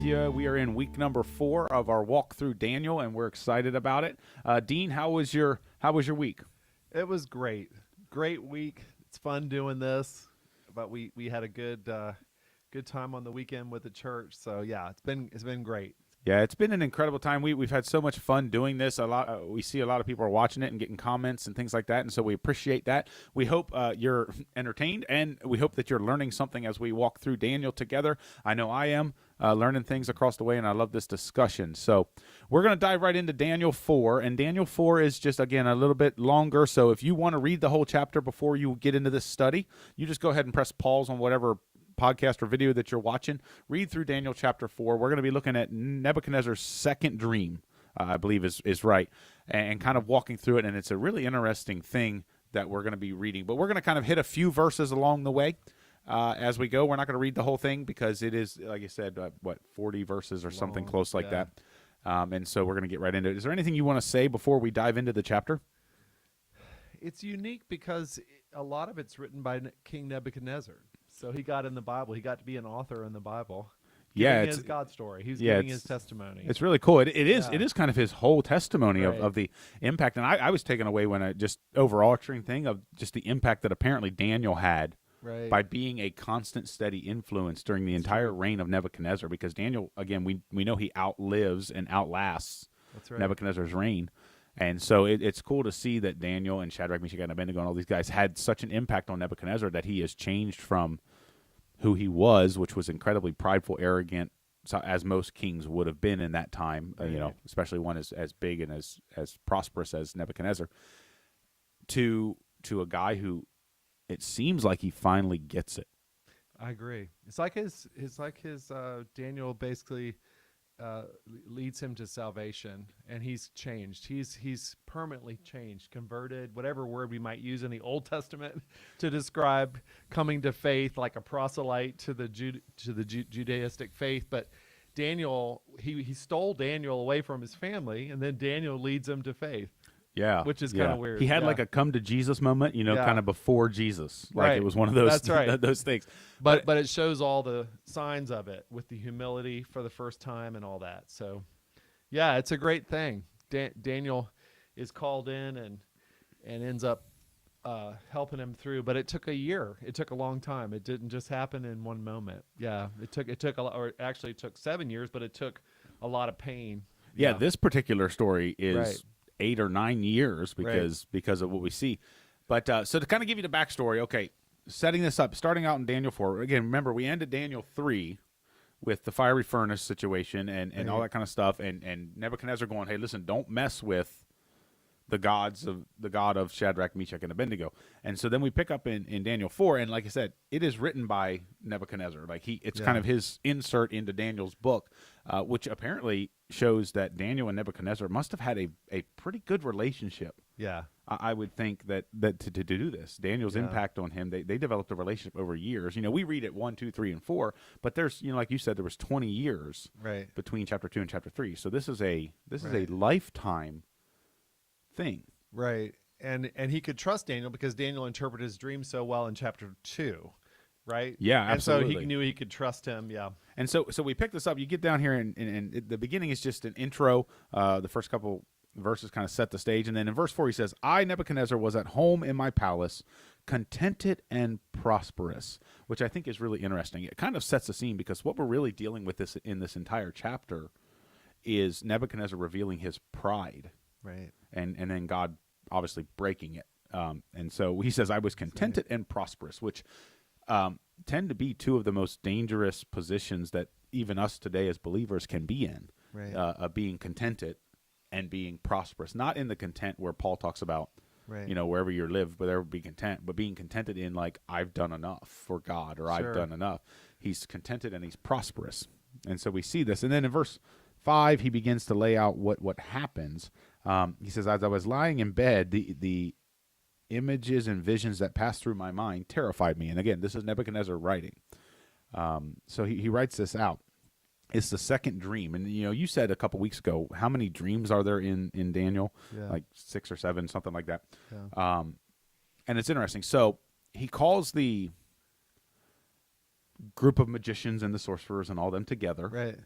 Yeah, we are in week number 4 of our walk through Daniel, and we're excited about it. Dean, how was your week? It was great. Great week. It's fun doing this. But we had a good time on the weekend with the church. So yeah, it's been great. Yeah, it's been an incredible time. We've had so much fun doing this. We see a lot of people are watching it and getting comments and things like that, and so we appreciate that. We hope you're entertained, and we hope that you're learning something as we walk through Daniel together. I know I am learning things across the way, and I love this discussion. So we're going to dive right into Daniel 4, and Daniel 4 is just, again, a little bit longer. So if you want to read the whole chapter before you get into this study, you just go ahead and press pause on whatever podcast or video that you're watching. Read through Daniel chapter 4. We're going to be looking at Nebuchadnezzar's second dream, I believe is right, and kind of walking through it. And it's a really interesting thing that we're going to be reading. But we're going to kind of hit a few verses along the way as we go. We're not going to read the whole thing because it is, like I said, 40 verses or something close like that. And so we're going to get right into it. Is there anything you want to say before we dive into the chapter? It's unique because a lot of it's written by King Nebuchadnezzar. So he got in the Bible. He got to be an author in the Bible. Yeah, Giving his God story. He's giving his testimony. It's really cool. It is Yeah. it is kind of his whole testimony Right. of the impact. And I was taken away when I just overarching thing of just the impact that apparently Daniel had Right. by being a constant, steady influence during the entire reign of Nebuchadnezzar. Because Daniel, again, we know he outlives and outlasts That's right. Nebuchadnezzar's reign. And so it's cool to see that Daniel and Shadrach, Meshach, and Abednego and all these guys had such an impact on Nebuchadnezzar that he has changed from who he was, which was incredibly prideful, arrogant, as most kings would have been in that time, especially one as big and as prosperous as Nebuchadnezzar, to a guy who it seems like he finally gets it. I agree. It's like his Daniel basically leads him to salvation, and he's changed. He's permanently changed, converted, whatever word we might use in the Old Testament to describe coming to faith, like a proselyte to the Judaistic faith. But Daniel, he stole Daniel away from his family, and then Daniel leads him to faith. Yeah, which is kind of weird. He had Yeah. like a come to Jesus moment, Yeah. kind of before Jesus. Like Right. it was one of those. That's right. those things. But it shows all the signs of it with the humility for the first time and all that. So, yeah, it's a great thing. Daniel is called in and ends up helping him through. But it took a year. It took a long time. It didn't just happen in one moment. Yeah, it took a lot, or actually it took 7 years, but it took a lot of pain. Yeah, this particular story is Right. 8 or 9 years because of what we see. But so to kind of give you the backstory, okay, setting this up, starting out in Daniel 4. Again, remember we ended Daniel 3 with the fiery furnace situation and all that kind of stuff, and Nebuchadnezzar going, hey, listen, don't mess with the god of Shadrach, Meshach, and Abednego. And so then we pick up in Daniel 4, and like I said, it is written by Nebuchadnezzar. Like it's kind of his insert into Daniel's book, which apparently shows that Daniel and Nebuchadnezzar must have had a pretty good relationship. Yeah. I would think that to do this, Daniel's impact on him, they developed a relationship over years. We read it 1, 2, 3, and 4, but there's like you said, there was 20 years Right. between chapter 2 and chapter 3. So this is a Right. lifetime thing. Right. And he could trust Daniel because Daniel interpreted his dream so well in chapter 2, right? Yeah, absolutely. And so he knew he could trust him, yeah. And so we pick this up. You get down here, and the beginning is just an intro. The first couple verses kind of set the stage. And then in verse 4, he says, I, Nebuchadnezzar, was at home in my palace, contented and prosperous, which I think is really interesting. It kind of sets the scene because what we're really dealing with in this entire chapter is Nebuchadnezzar revealing his pride. Right. And then God obviously breaking it. And so he says, I was contented and prosperous, which tend to be two of the most dangerous positions that even us today as believers can be in, Right. being contented and being prosperous. Not in the content where Paul talks about, Right. wherever you live, but there be content, but being contented in like, I've done enough for God or I've Sure. done enough. He's contented and he's prosperous. And so we see this. And then in verse 5, he begins to lay out what happens. He says, as I was lying in bed, the images and visions that passed through my mind terrified me. And again, this is Nebuchadnezzar writing. So he writes this out. It's the second dream. And, you said a couple weeks ago, how many dreams are there in Daniel? Yeah. Like 6 or 7, something like that. Yeah. And it's interesting. So he calls the group of magicians and the sorcerers and all them together. Right.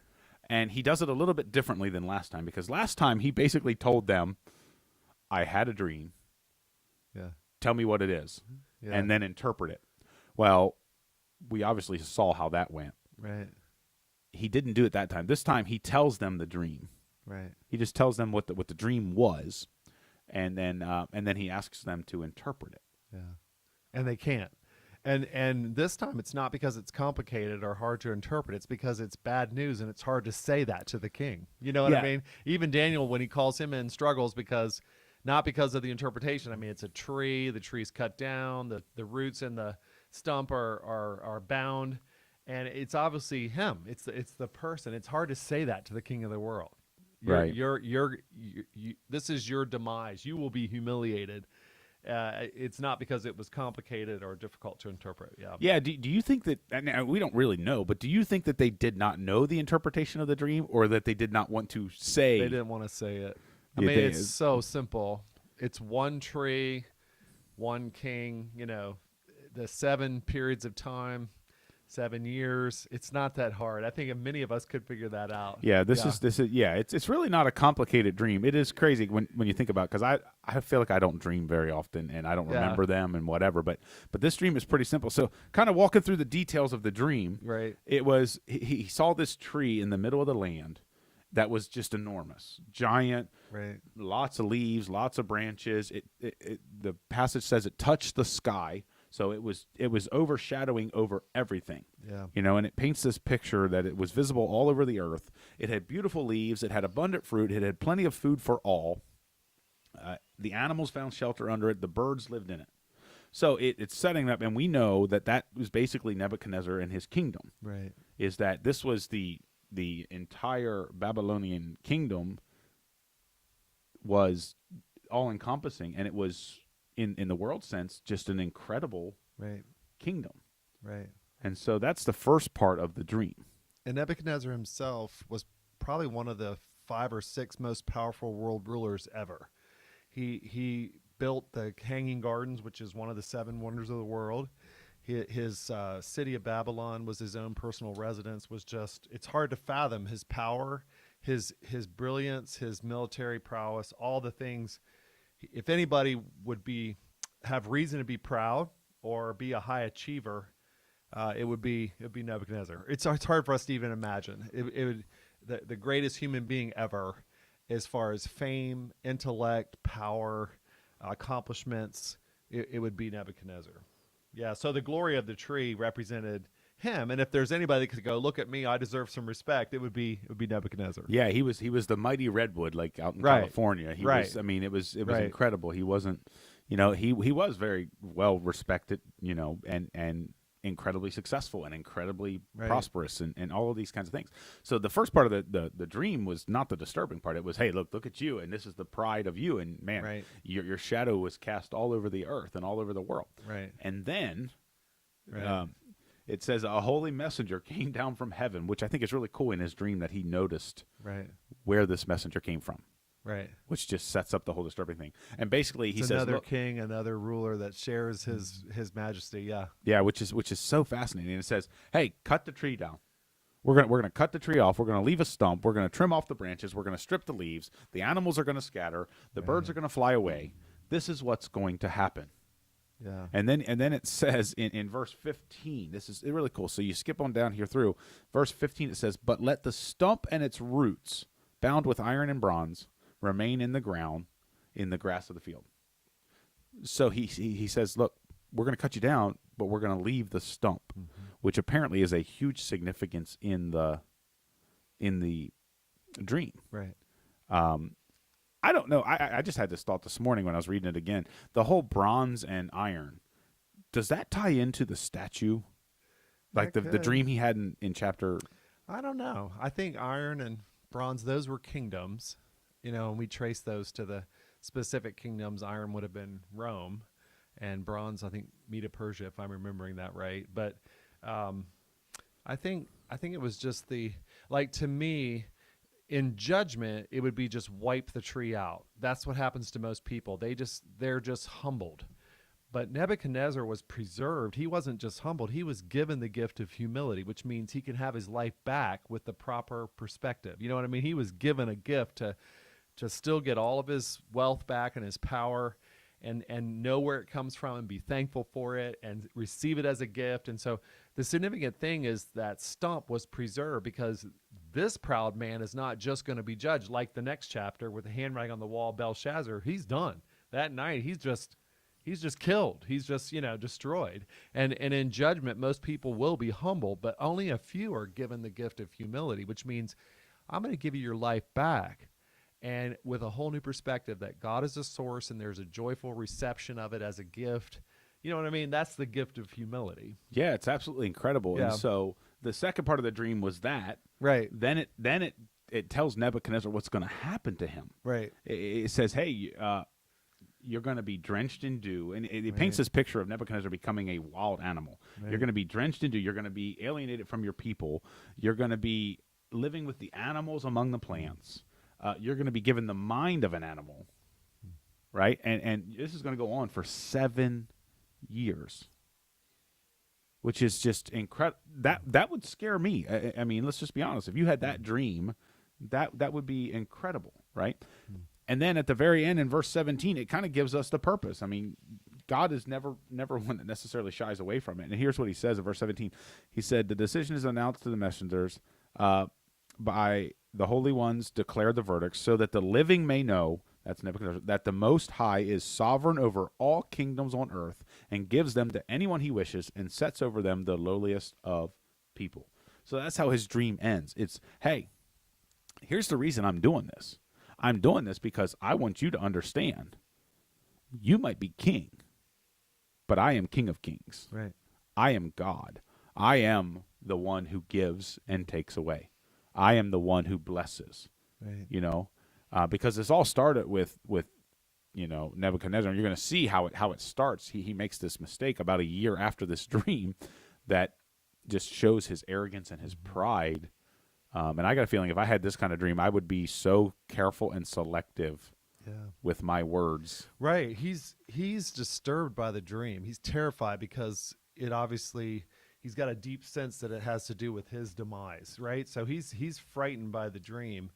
And he does it a little bit differently than last time, because last time he basically told them, I had a dream. Yeah. Tell me what it is. Yeah. And then interpret it. Well, we obviously saw how that went. Right. He didn't do it that time. This time he tells them the dream. Right. He just tells them what the dream was, and then he asks them to interpret it. Yeah. And they can't. And this time it's not because it's complicated or hard to interpret. It's because it's bad news and it's hard to say that to the king. You know what I Yeah. mean? Even Daniel, when he calls him in, struggles because not because of the interpretation. I mean, it's a tree. The tree's cut down. The roots in the stump are bound, and it's obviously him. It's the person. It's hard to say that to the king of the world. Right. This is your demise. You will be humiliated. It's not because it was complicated or difficult to interpret. Yeah. Yeah. Do you think that, and we don't really know, but do you think that they did not know the interpretation of the dream, or that they did not want to say? They didn't want to say it. I You mean, think it's so simple. It's one tree, one king, the 7 periods of time, 7 years. It's not that hard. I think many of us could figure that out. Yeah, this is it's really not a complicated dream. It is crazy when you think about it, because I feel like I don't dream very often, and I don't remember them and whatever, but this dream is pretty simple. So kind of walking through the details of the dream, Right. it was he saw this tree in the middle of the land that was just enormous, giant, Right. lots of leaves, lots of branches. The passage says it touched the sky. So it was overshadowing over everything. Yeah. And it paints this picture that it was visible all over the earth. It had beautiful leaves. It had abundant fruit. It had plenty of food for all. The animals found shelter under it. The birds lived in it. So it's setting up, and we know that was basically Nebuchadnezzar and his kingdom. Right. Is that this was the entire Babylonian kingdom was all-encompassing, and it was, in the world sense, just an incredible Right. kingdom. Right. And so that's the first part of the dream. And Nebuchadnezzar himself was probably one of the 5 or 6 most powerful world rulers ever. He built the Hanging Gardens, which is one of the 7 wonders of the world. His city of Babylon was his own personal residence. It's hard to fathom his power, his brilliance, his military prowess, all the things. If anybody would have reason to be proud or be a high achiever, it would be Nebuchadnezzar. It's hard for us to even imagine. The greatest human being ever, as far as fame, intellect, power, accomplishments, it would be Nebuchadnezzar. Yeah. So the glory of the tree represented him, and if there's anybody that could go, look at me, I deserve some respect, it would be Nebuchadnezzar. Yeah, he was the mighty redwood, like out in Right. California. He Right. was. I mean, it was Right. incredible. He wasn't, he was very well respected, and incredibly successful and incredibly Right. prosperous and all of these kinds of things. So the first part of the dream was not the disturbing part. It was, hey, look at you, and this is the pride of you, and man, Right. your shadow was cast all over the earth and all over the world. Right. And then Right. it says a holy messenger came down from heaven, which I think is really cool in his dream, that he noticed Right. where this messenger came from, Right. which just sets up the whole disturbing thing. And basically he It's says, another look, king, another ruler that shares his majesty. Yeah. yeah, which is so fascinating. And it says, hey, cut the tree down. We're gonna cut the tree off. We're gonna leave a stump. We're gonna trim off the branches. We're gonna strip the leaves. The animals are gonna scatter. The birds are gonna fly away. This is what's going to happen. Yeah. And then it says in verse 15, this is really cool. So you skip on down here through verse 15. It says, but let the stump and its roots, bound with iron and bronze, remain in the ground, in the grass of the field. So he says, look, we're going to cut you down, but we're going to leave the stump, which apparently is a huge significance in the dream. Right. I don't know. I just had this thought this morning when I was reading it again. The whole bronze and iron, does that tie into the statue? Like That the could. dream he had in chapter... I don't know. I think iron and bronze, those were kingdoms, and we trace those to the specific kingdoms. Iron would have been Rome, and bronze, I think, Medo Persia, if I'm remembering that right. But I think it was just to me, in judgment, it would be just wipe the tree out. That's what happens to most people. They're just humbled. But Nebuchadnezzar was preserved. He wasn't just humbled. He was given the gift of humility, which means he can have his life back with the proper perspective. You know what I mean? He was given a gift to still get all of his wealth back and his power and know where it comes from and be thankful for it and receive it as a gift. And so the significant thing is that stump was preserved, because this proud man is not just going to be judged like the next chapter with the handwriting on the wall, Belshazzar. He's done. That night, he's just killed. He's just, destroyed. And in judgment, most people will be humble, but only a few are given the gift of humility, which means I'm going to give you your life back, and with a whole new perspective that God is the source and there's a joyful reception of it as a gift. You know what I mean? That's the gift of humility. Yeah, it's absolutely incredible. Yeah. And so the second part of the dream was that. Right. Then it tells Nebuchadnezzar what's going to happen to him. Right. It says, hey, you're going to be drenched in dew. And it paints this picture of Nebuchadnezzar becoming a wild animal. Right. You're going to be drenched in dew. You're going to be alienated from your people. You're going to be living with the animals among the plants. You're going to be given the mind of an animal, right? And this is going to go on for 7 years, which is just incredible. That would scare me. I mean, let's just be honest. If you had that dream, that would be incredible, right? And then at the very end in verse 17, it kind of gives us the purpose. I mean, God is never one that necessarily shies away from it. And here's what he says in verse 17. He said, the decision is announced to the messengers by the holy ones declare the verdicts, so that the living may know, that's Nebuchadnezzar, that the Most High is sovereign over all kingdoms on earth and gives them to anyone he wishes and sets over them the lowliest of people. So that's how his dream ends. It's, hey, here's the reason I'm doing this. I'm doing this because I want you to understand you might be king, but I am King of Kings. Right. I am God. I am the one who gives and takes away. I am the one who blesses, right. Because this all started with Nebuchadnezzar. You're going to see how it starts. He makes this mistake about a year after this dream that just shows his arrogance and his pride. And I got a feeling if I had this kind of dream, I would be so careful and selective with my words. Right. He's disturbed by the dream. He's terrified because it obviously... He's got a deep sense that it has to do with his demise, right? So he's frightened by the dream.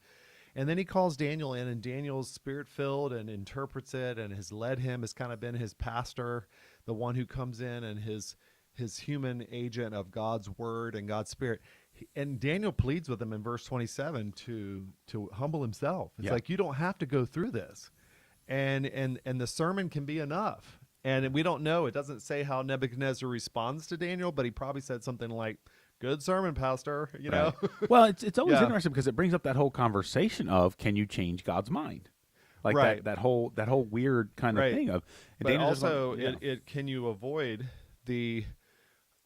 And then he calls Daniel in, and Daniel's spirit-filled and interprets it and has led him, has kind of been his pastor, the one who comes in and his human agent of God's word and God's spirit. And Daniel pleads with him in verse 27 to humble himself. It's like, you don't have to go through this. And the sermon can be enough. And we don't know. It doesn't say how Nebuchadnezzar responds to Daniel, but he probably said something like, good sermon, pastor, you know? Well, it's always interesting because it brings up that whole conversation of, can you change God's mind? Like that whole weird kind of thing of. But Daniel also, can you avoid the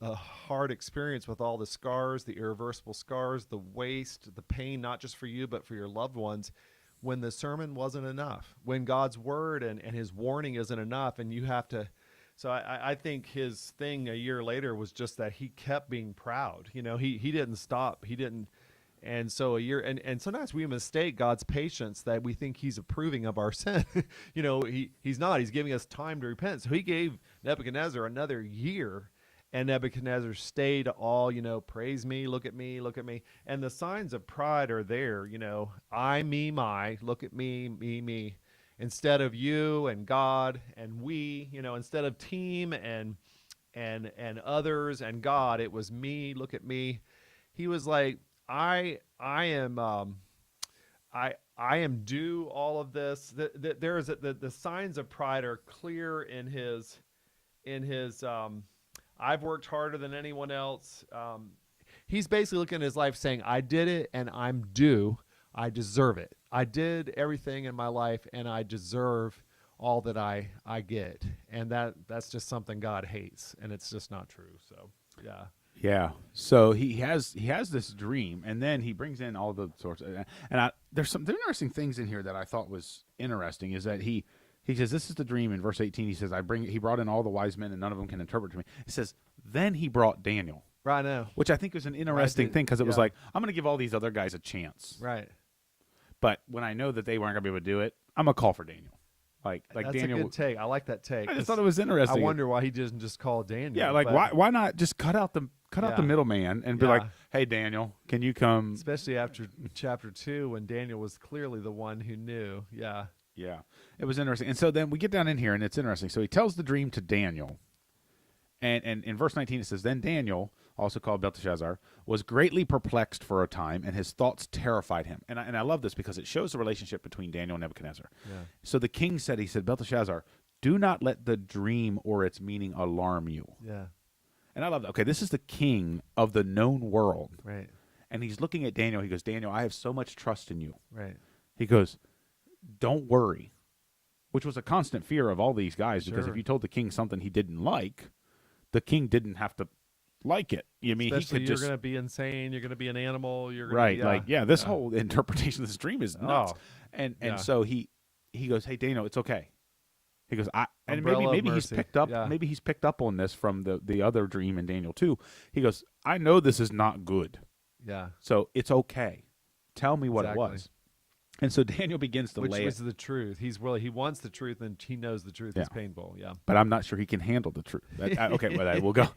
hard experience with all the scars, the irreversible scars, the waste, the pain, not just for you, but for your loved ones, when the sermon wasn't enough, when God's word and his warning isn't enough, and you have to. So I think his thing a year later was just that he kept being proud. He didn't stop. He didn't. And so a year, and sometimes we mistake God's patience that we think he's approving of our sin. He's not. He's giving us time to repent. So he gave Nebuchadnezzar another year. And Nebuchadnezzar stayed all, praise me, look at me, look at me. And the signs of pride are there, I, me, my, look at me, me. Instead of you and God and we, instead of team and others and God, it was me, look at me. He was like, I am due all of this. The signs of pride are clear in his I've worked harder than anyone else. He's basically looking at his life saying, I did it and I'm due. I deserve it. I did everything in my life and I deserve all that I get. And that's just something God hates, and it's just not true. So, yeah. Yeah. So he has this dream, and then he brings in all the sorts of, and there's some interesting things in here that I thought was interesting is that he says, this is the dream in verse 18. He says, he brought in all the wise men and none of them can interpret to me. He says, then he brought Daniel. Right now. Which I think was an interesting thing because it was like, I'm going to give all these other guys a chance. Right. But when I know that they weren't going to be able to do it, I'm going to call for Daniel. Like That's Daniel. a good take. I like that take. I just thought it was interesting. I wonder why he doesn't just call Daniel. Yeah, like but, why not just cut out the middleman and be like, Yeah. hey Daniel, can you come? Especially after chapter 2 when Daniel was clearly the one who knew. Yeah. Yeah, it was interesting. And so then we get down in here, and it's interesting. So he tells the dream to Daniel, and in verse 19 it says, then Daniel, also called Belteshazzar, was greatly perplexed for a time, and his thoughts terrified him. And I love this because it shows the relationship between Daniel and Nebuchadnezzar. Yeah. So the king said, Belteshazzar, do not let the dream or its meaning alarm you. Yeah. And I love that. Okay, this is the king of the known world. Right. And he's looking at Daniel. He goes, Daniel, I have so much trust in you. Right. He goes, don't worry, which was a constant fear of all these guys because Sure. if you told the king something he didn't like, the king didn't have to like it. I mean, Especially he could you're just going to be insane. You're going to be an animal. You're gonna, right, yeah. like this whole interpretation of this dream is nuts. Oh, and yeah. so he goes, hey Daniel, it's okay. He goes, and Umbrella of maybe he's mercy. picked up Yeah. maybe he's picked up on this from the other dream in Daniel 2. He goes, I know this is not good, Yeah. so it's okay. Tell me what Exactly. it was. And so Daniel begins to Which lay was it, the truth. He wants the truth, and he knows the truth is Yeah. painful. Yeah. but I'm not sure he can handle the truth. Okay, well, we'll go.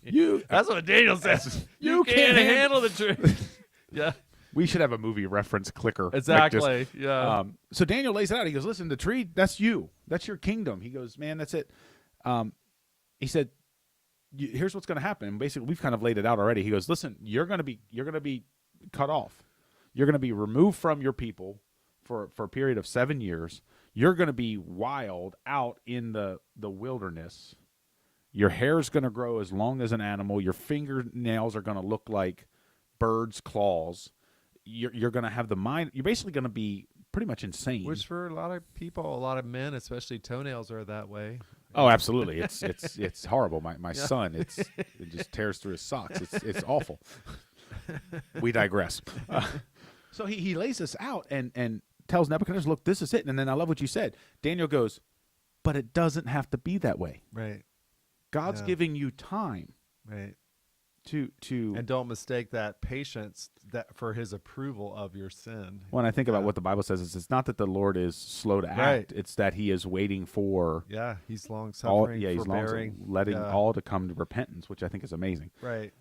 You That's what Daniel says. You can't can't handle the truth. Yeah. We should have a movie reference clicker. Exactly. Yeah. So Daniel lays it out. He goes, listen, the tree, that's you. That's your kingdom. He goes, man, that's it. He said, here's what's going to happen. And basically, we've kind of laid it out already. He goes, listen, you're going to be cut off. You're going to be removed from your people for a period of 7 years. You're going to be wild out in the wilderness. Your hair's going to grow as long as an animal. Your fingernails are going to look like birds' claws. You're going to have the mind. You're basically going to be pretty much insane. Which for a lot of people, a lot of men, especially toenails, are that way. Oh, absolutely. It's horrible. My son, it just tears through his socks. It's awful. We digress. So he lays this out and tells Nebuchadnezzar, look, this is it. And then I love what you said. Daniel goes, but it doesn't have to be that way. Right. God's Yeah. giving you time Right. to And don't mistake that patience that for his approval of your sin. when I think about Yeah. what the Bible says, it's not that the Lord is slow to act. Right. It's that he is waiting for Yeah, he's long all, suffering, he's forbearing, letting yeah. all to come to repentance, which I think is amazing. Right.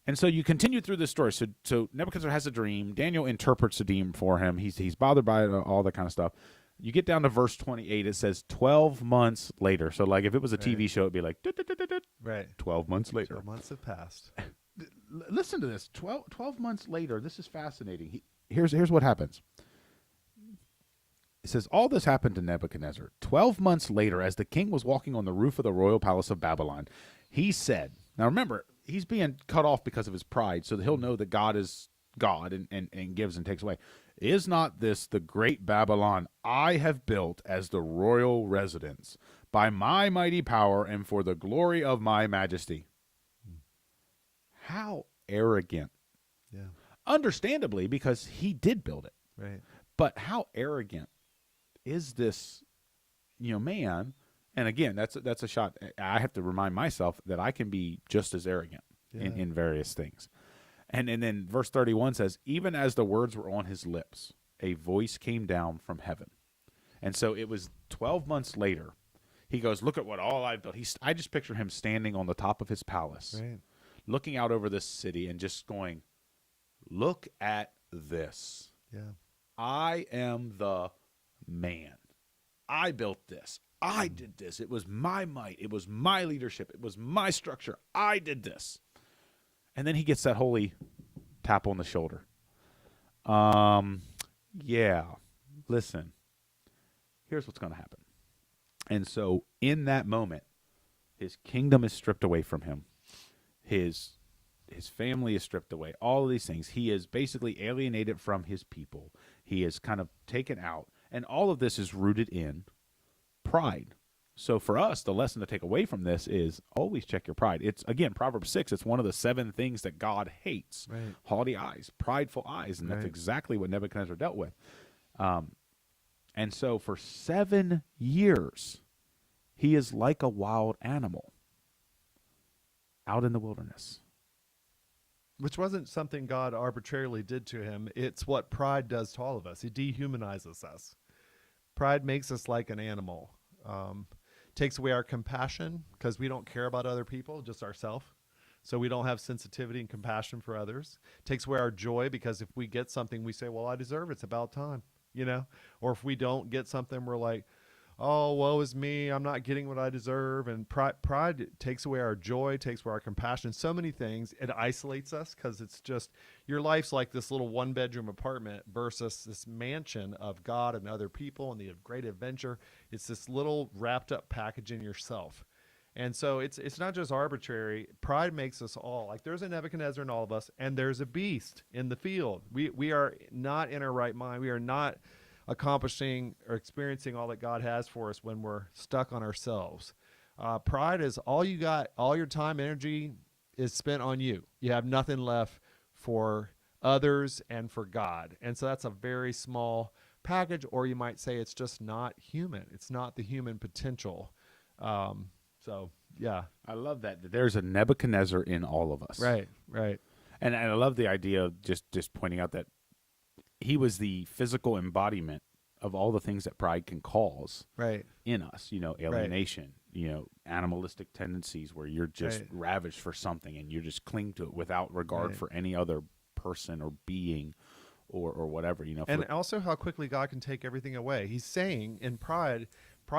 And so you continue through this story. So Nebuchadnezzar has a dream. Daniel interprets the dream for him. He's bothered by it, all that kind of stuff. You get down to verse 28. It says 12 months later. So like if it was a TV Right. show, it'd be like 12 Right. months later. 12 months have passed. Listen to this. 12 months later. This is fascinating. Here's what happens. It says, all this happened to Nebuchadnezzar. 12 months later, as the king was walking on the roof of the royal palace of Babylon, he said, now remember, he's being cut off because of his pride, so that he'll know that God is God and gives and takes away. Is not this the great Babylon I have built as the royal residence by my mighty power and for the glory of my majesty? How arrogant. Yeah. Understandably, because he did build it. Right. But how arrogant is this, man? And again, that's a shot. I have to remind myself that I can be just as arrogant in various things. And then verse 31 says, even as the words were on his lips, a voice came down from heaven. And so it was 12 months later. He goes, look at what all I've built. I just picture him standing on the top of his palace, Right. looking out over this city and just going, look at this. Yeah. I am the man. I built this. I did this. It was my might. It was my leadership. It was my structure. I did this. And then he gets that holy tap on the shoulder. Yeah. Listen. Here's what's going to happen. And so in that moment, his kingdom is stripped away from him. His family is stripped away. All of these things. He is basically alienated from his people. He is kind of taken out. And all of this is rooted in pride. So for us, the lesson to take away from this is always check your pride. It's, again, Proverbs 6, it's one of the 7 things that God hates. Right. Haughty eyes, prideful eyes, and that's Right. exactly what Nebuchadnezzar dealt with. And so for 7 years, he is like a wild animal out in the wilderness. Which wasn't something God arbitrarily did to him. It's what pride does to all of us. It dehumanizes us. Pride makes us like an animal. Takes away our compassion because we don't care about other people, just ourselves. So we don't have sensitivity and compassion for others. Takes away our joy because if we get something, we say, well, I deserve it. It's about time, Or if we don't get something, we're like, oh, woe is me. I'm not getting what I deserve. And pride takes away our joy, takes away our compassion. So many things. It isolates us because it's just your life's like this little 1-bedroom apartment versus this mansion of God and other people and the great adventure. It's this little wrapped up package in yourself. And so it's not just arbitrary. Pride makes us all like there's a Nebuchadnezzar in all of us, and there's a beast in the field. We are not in our right mind. We are not accomplishing or experiencing all that God has for us when we're stuck on ourselves. Pride is all you got, all your time, energy is spent on you. You have nothing left for others and for God. And so that's a very small package, or you might say it's just not human. It's not the human potential. So, yeah. I love that there's a Nebuchadnezzar in all of us. Right. And I love the idea of just pointing out that he was the physical embodiment of all the things that pride can cause in us, alienation, animalistic tendencies where you're just ravished for something and you just cling to it without regard for any other person or being or whatever, And also how quickly God can take everything away. He's saying in pride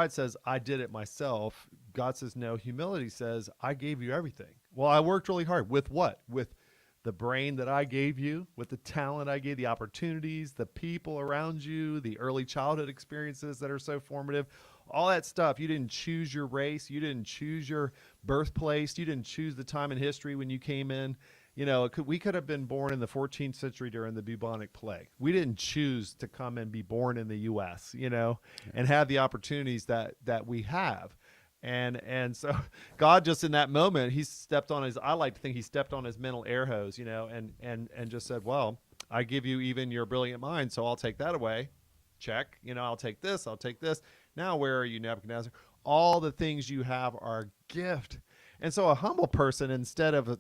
says, I did it myself. God says, no. Humility says, I gave you everything. Well, I worked really hard. With what? With the brain that I gave you, with the talent I gave, the opportunities, the people around you, the early childhood experiences that are so formative, all that stuff. You didn't choose your race. You didn't choose your birthplace. You didn't choose the time in history when you came in. We could have been born in the 14th century during the bubonic plague. We didn't choose to come and be born in the U.S., and have the opportunities that we have. And so God just in that moment, I like to think he stepped on his mental air hose, and just said, well, I give you even your brilliant mind, so I'll take that away. Check. I'll take this. I'll take this. Now, where are you, Nebuchadnezzar? All the things you have are a gift. And so a humble person, instead of,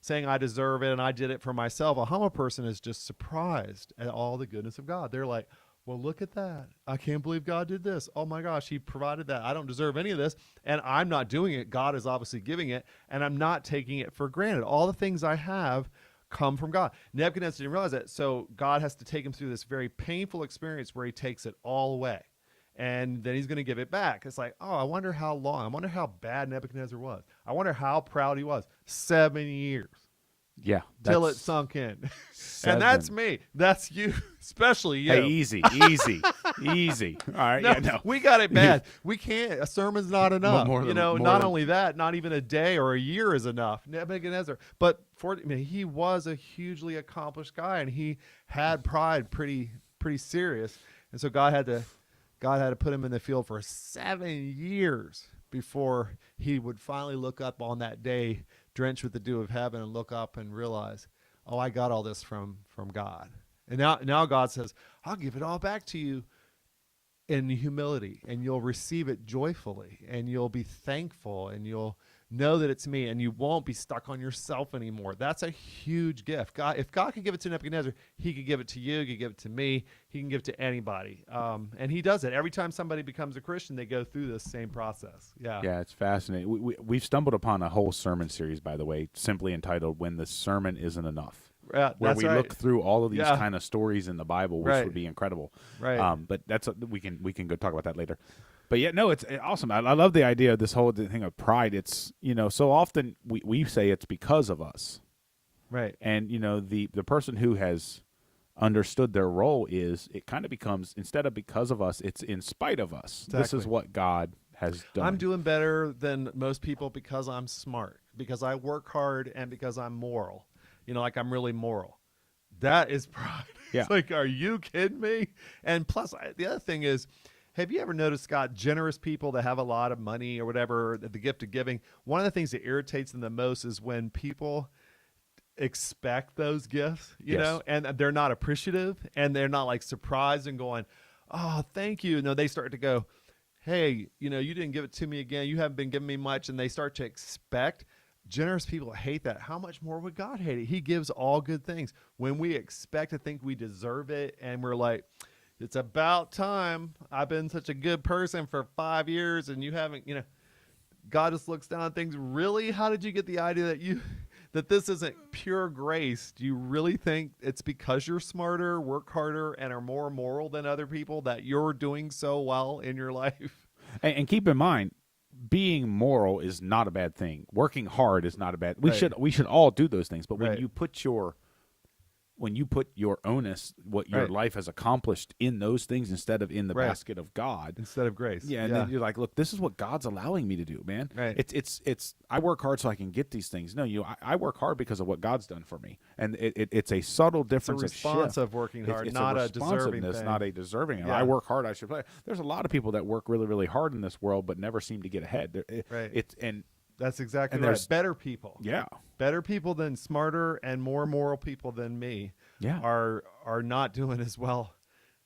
saying I deserve it and I did it for myself, a humble person is just surprised at all the goodness of God. They're like, well, look at that. I can't believe God did this. Oh my gosh, he provided that. I don't deserve any of this, and I'm not doing it. God is obviously giving it, and I'm not taking it for granted. All the things I have come from God. Nebuchadnezzar didn't realize that, so God has to take him through this very painful experience where he takes it all away, and then he's going to give it back. It's like, oh, I wonder how long. I wonder how bad Nebuchadnezzar was. I wonder how proud he was. 7 years. Yeah. Till it sunk in. And that's me. That's you. Especially you. Hey, easy. All right. We got it bad. We can't. A sermon's not enough. Not only that, not even a day or a year is enough. Nebuchadnezzar. But he was a hugely accomplished guy, and he had pride pretty serious. And so God had to put him in the field for 7 years before he would finally look up on that day, drenched with the dew of heaven, and look up and realize, oh, I got all this from God. And now God says, I'll give it all back to you in humility, and you'll receive it joyfully, and you'll be thankful, and you'll know that it's me, and you won't be stuck on yourself anymore. That's a huge gift. If God could give it to Nebuchadnezzar, he could give it to you, he could give it to me, he can give it to anybody. And he does it. Every time somebody becomes a Christian, they go through this same process. Yeah, it's fascinating. We've stumbled upon a whole sermon series, by the way, simply entitled When the Sermon Isn't Enough. Where we look through all of these kind of stories in the Bible, which would be incredible. Right. But we can go talk about that later. But yeah, no, it's awesome. I love the idea of this whole thing of pride. It's, so often we say it's because of us. Right. And, the person who has understood their role it kind of becomes, instead of because of us, it's in spite of us. Exactly. This is what God has done. I'm doing better than most people because I'm smart, because I work hard, and because I'm moral. Like I'm really moral. That is pride. Yeah. It's like, are you kidding me? And plus, the other thing is, have you ever noticed, Scott, generous people that have a lot of money or whatever, the gift of giving, one of the things that irritates them the most is when people expect those gifts, you know, and they're not appreciative, and they're not like surprised and going, oh, thank you. No, they start to go, hey, you didn't give it to me again. You haven't been giving me much. And they start to expect. Generous people hate that. How much more would God hate it? He gives all good things. When we expect to think we deserve it, and we're like, It's about time. I've been such a good person for 5 years and you haven't, God just looks down at things. Really? How did you get the idea that this isn't pure grace? Do you really think it's because you're smarter, work harder, and are more moral than other people that you're doing so well in your life? And keep in mind, being moral is not a bad thing. Working hard is not a bad. We should all do those things. But when you put your onus, what your life has accomplished in those things instead of in the basket of God, instead of grace. Yeah, and then you're like, look, this is what God's allowing me to do, man. Right. It's I work hard so I can get these things. No, I work hard because of what God's done for me, and it's a subtle difference. It's a response of working hard, it's not a deserving thing. not a deserving. Yeah. I work hard, I should play. There's a lot of people that work really, really hard in this world, but never seem to get ahead. That's exactly and right. there's Better people. Yeah. Better people than smarter and more moral people than me are not doing as well,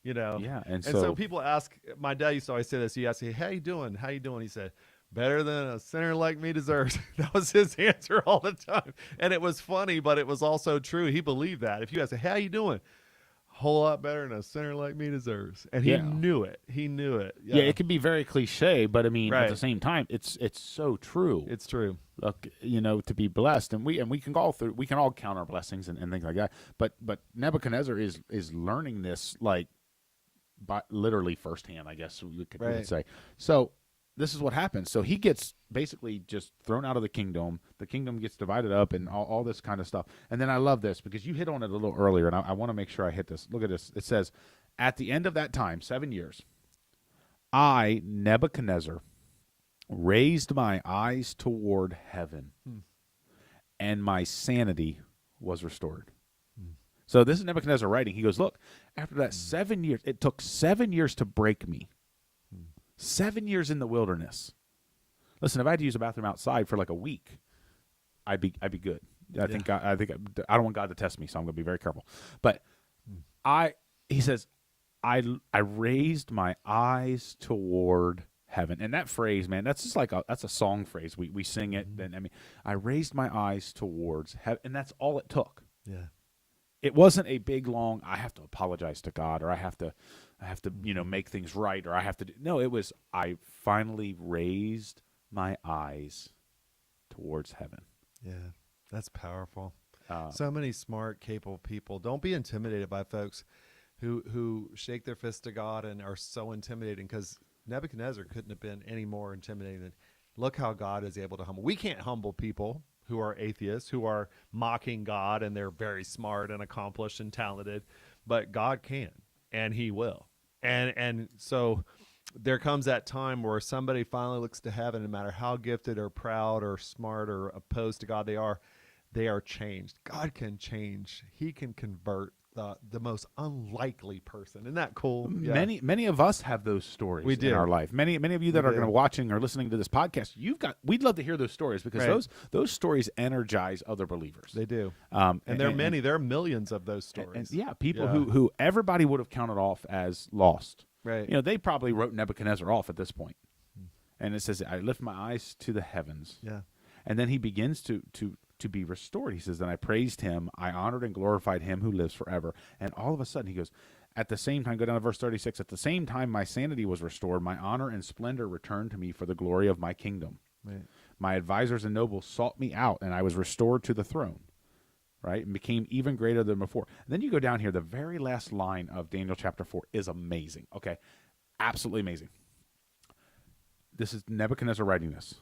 Yeah. And so people ask, my dad used to always say this, he asked me, how you doing? How you doing? He said, better than a sinner like me deserves. That was his answer all the time. And it was funny, but it was also true. He believed that. If you ask, how you doing? Whole lot better than a sinner like me deserves. And he knew it. He knew it. Yeah, it can be very cliche, but I mean, at the same time, it's so true. It's true. Look, to be blessed, and we can all count our blessings and things like that. But Nebuchadnezzar is learning this by literally firsthand, I guess we could say. So this is what happens. So he gets basically just thrown out of the kingdom. The kingdom gets divided up and all this kind of stuff. And then I love this because you hit on it a little earlier, and I want to make sure I hit this. Look at this. It says, at the end of that time, 7 years, I, Nebuchadnezzar, raised my eyes toward heaven, and my sanity was restored. So this is Nebuchadnezzar writing. He goes, look, after that 7 years, it took 7 years to break me. 7 years in the wilderness. Listen, if I had to use a bathroom outside for like a week, I'd be good. I don't want God to test me, so I'm going to be very careful. But he says, I raised my eyes toward heaven. And that phrase, man, that's just that's a song phrase. We sing it. And I raised my eyes towards heaven, and that's all it took. Yeah. It wasn't a big, long, I have to apologize to God, or I have to make things right, or I have to do. No, it was, I finally raised my eyes towards heaven. Yeah, that's powerful. So many smart, capable people. Don't be intimidated by folks who shake their fist to God and are so intimidating, because Nebuchadnezzar couldn't have been any more intimidating than, look how God is able to humble. We can't humble people who are atheists, who are mocking God, and they're very smart and accomplished and talented, but God can, and he will. And so there comes that time where somebody finally looks to heaven, no matter how gifted or proud or smart or opposed to God they are changed. God can change. He can convert the most unlikely person. Isn't that cool? Yeah. Many of us have those stories in our life. Many of you that are going to watching or listening to this podcast, we'd love to hear those stories, because those stories energize other believers. They do. And there are many. There are millions of those stories. People who everybody would have counted off as lost. Right. They probably wrote Nebuchadnezzar off at this point. And it says, I lift my eyes to the heavens. Yeah. And then he begins to be restored. He says, then I praised him, I honored and glorified him who lives forever. And all of a sudden he goes, at the same time, go down to verse 36, at the same time my sanity was restored, my honor and splendor returned to me for the glory of my kingdom. Right. My advisors and nobles sought me out, and I was restored to the throne, right, and became even greater than before. And then you go down here, the very last line of Daniel chapter 4 is amazing, okay? Absolutely amazing. This is Nebuchadnezzar writing this.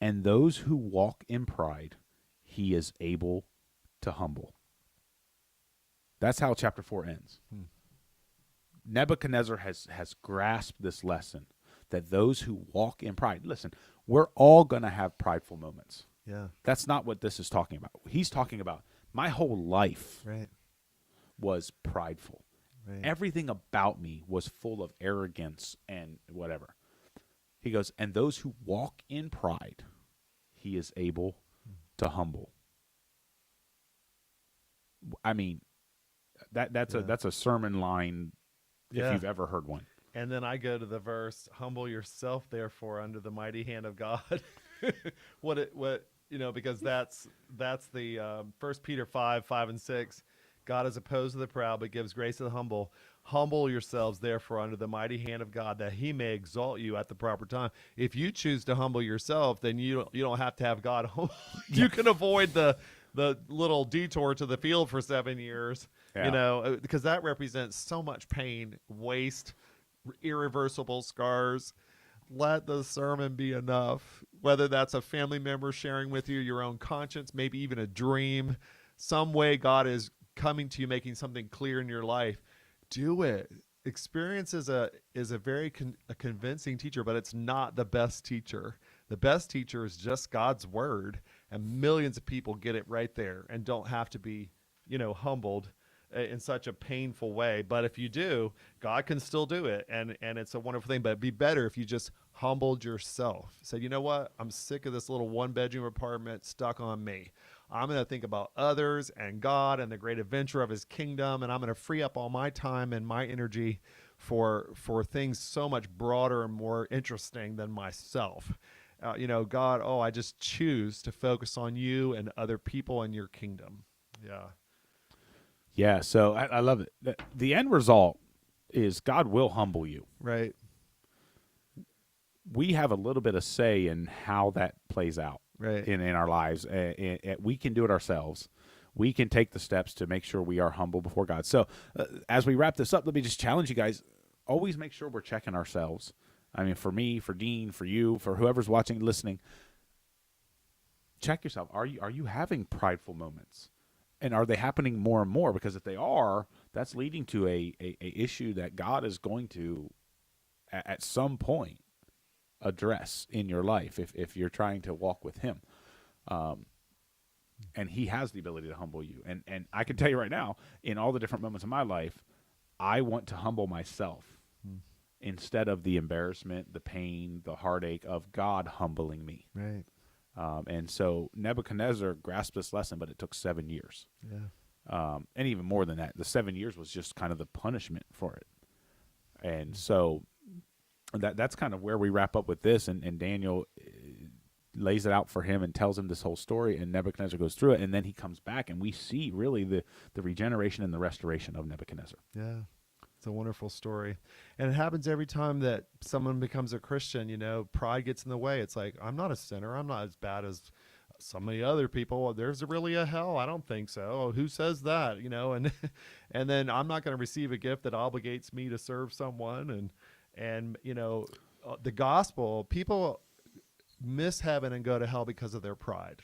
And those who walk in pride, he is able to humble. That's how chapter 4 ends. Nebuchadnezzar has grasped this lesson, that those who walk in pride, listen, we're all going to have prideful moments. Yeah. That's not what this is talking about. He's talking about, my whole life was prideful. Right. Everything about me was full of arrogance and whatever. He goes, and those who walk in pride, he is able to humble. I mean, that's a sermon line if you've ever heard one. And then I go to the verse, humble yourself therefore under the mighty hand of God. Because that's the 1 Peter 5:5 and 6. God is opposed to the proud, but gives grace to the humble. Humble yourselves, therefore, under the mighty hand of God, that he may exalt you at the proper time. If you choose to humble yourself, then you don't have to have God humble. You can avoid the little detour to the field for 7 years, because that represents so much pain, waste, irreversible scars. Let the sermon be enough, whether that's a family member sharing with you, your own conscience, maybe even a dream, some way God is coming to you, making something clear in your life. Do it. Experience is a very convincing teacher, but it's not the best teacher. The best teacher is just God's word, and millions of people get it right there and don't have to be, humbled in such a painful way. But if you do, God can still do it, and it's a wonderful thing. But it'd be better if you just humbled yourself. Said, you know what? I'm sick of this little 1-bedroom apartment stuck on me. I'm going to think about others and God and the great adventure of his kingdom, and I'm going to free up all my time and my energy for things so much broader and more interesting than myself. God, I just choose to focus on you and other people and your kingdom. Yeah. Yeah, so I love it. The end result is God will humble you. Right. We have a little bit of say in how that plays out. Right. In our lives. We can do it ourselves. We can take the steps to make sure we are humble before God. So as we wrap this up, let me just challenge you guys. Always make sure we're checking ourselves. I mean, for me, for Dean, for you, for whoever's watching, listening, check yourself. Are you having prideful moments? And are they happening more and more? Because if they are, that's leading to a issue that God is going to, at some point, address in your life if you're trying to walk with him. And he has the ability to humble you. And I can tell you right now, in all the different moments of my life, I want to humble myself instead of the embarrassment, the pain, the heartache of God humbling me. Right. And so Nebuchadnezzar grasped this lesson, but it took 7 years. Yeah. And even more than that, the 7 years was just kind of the punishment for it. And so that's kind of where we wrap up with this, and Daniel lays it out for him and tells him this whole story, and Nebuchadnezzar goes through it, and then he comes back, and we see really the regeneration and the restoration of Nebuchadnezzar. Yeah, it's a wonderful story. And it happens every time that someone becomes a Christian. Pride gets in the way. It's like, I'm not a sinner. I'm not as bad as some of the other people. There's really a hell. I don't think so. Who says that? And then I'm not going to receive a gift that obligates me to serve someone. And the gospel, people miss heaven and go to hell because of their pride,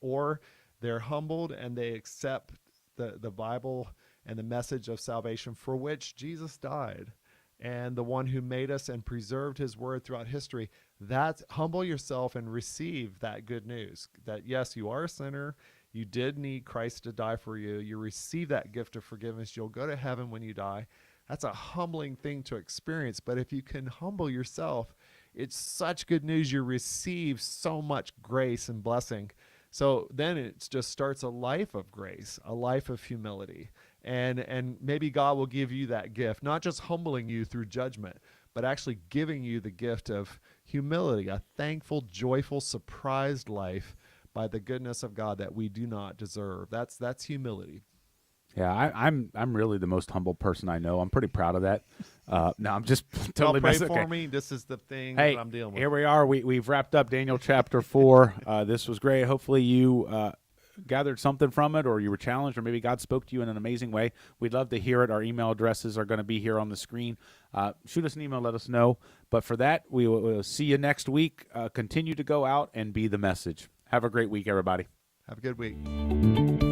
or they're humbled and they accept the Bible and the message of salvation for which Jesus died, and the one who made us and preserved his word throughout history. That's humble yourself and receive that good news that yes, you are a sinner. You did need Christ to die for you. You receive that gift of forgiveness. You'll go to heaven when you die. That's a humbling thing to experience. But if you can humble yourself, it's such good news. You receive so much grace and blessing. So then it just starts a life of grace, a life of humility. And maybe God will give you that gift, not just humbling you through judgment, but actually giving you the gift of humility, a thankful, joyful, surprised life by the goodness of God that we do not deserve. That's humility. Yeah, I'm really the most humble person I know. I'm pretty proud of that. No, I'm just totally pray messing. for Okay. me. This is the thing Hey, that I'm dealing with. Here we are. We've wrapped up Daniel chapter 4. This was great. Hopefully you gathered something from it, or you were challenged, or maybe God spoke to you in an amazing way. We'd love to hear it. Our email addresses are going to be here on the screen. Shoot us an email, let us know. But for that, we'll see you next week. Continue to go out and be the message. Have a great week, everybody. Have a good week.